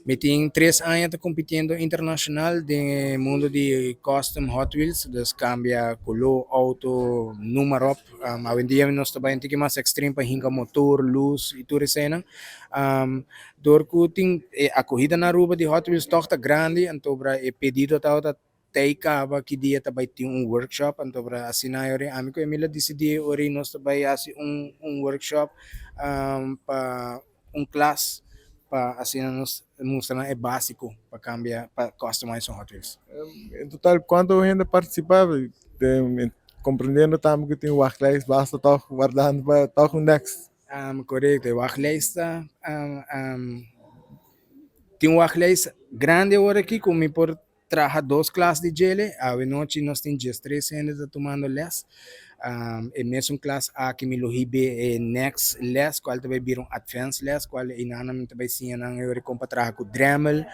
Me tenho 3 anos competindo internacional no mundo de custom Hot Wheels, dus cambia color, auto, número. Hoje em dia nós trabalhamos um pouco mais extremo para hinca motor, luz e tudo isso. Um, Door que a corrida na rua de Hot Wheels está grande, então é pedido a Teikaba que dia também tem workshop, então para assinar ore amigo Emília decidi ore nós também assim workshop para classe para assim nos mostrar é básico para cambiar para customizar Hot Wheels. Em total, quanto gente participava? Compreendendo também que tem o Arclays, basta estar guardando para estar com o Next. Correto, o Arclays tem um Arclays grande agora aqui, como por trazer 2 classes de gele, a noite nós temos 13 gente tomando les. E mesmo classe A que me lohibe é next les, qual também viram advanced les, qual inanamente também sim não eu recompa trabalhar com Dremel,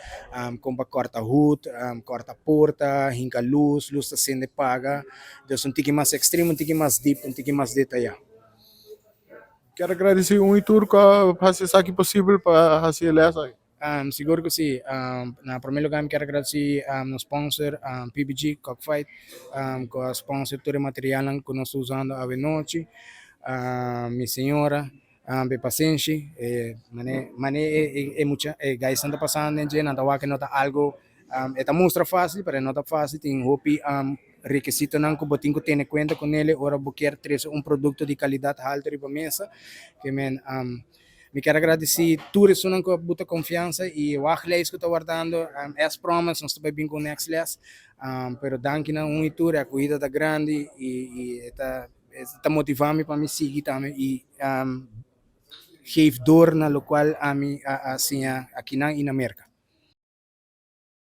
compa corta hood, corta porta, hinca luz, luz está sendo paga, então um tique mais extremo, um tique mais deep, um tique mais detalhado. Quero agradecer um e tudo que fazer isso aqui possível para fazer essa. Siguro que sim. Na primeiro lugar, quero agradecer no sponsor PBG Cockfight, com a sponsor todo o material que nós estamos usando a noite, minha senhora, de paciência, é muita, guys anda passando em dia, não que nota algo, é mostra fácil, mas não está fácil, tem hopi requisito não que botinho tem em conta com ele, ora quer trazer produto de qualidade alta para mesa, que me quero agradecer tudo isso com muita confiança e o Achleis que estou guardando as promessas, nós estamos bem com o Nextless, pero danke na e tudo, a corrida está grande e está motivando para me seguir também e geeft door na lo qual assim aqui na América.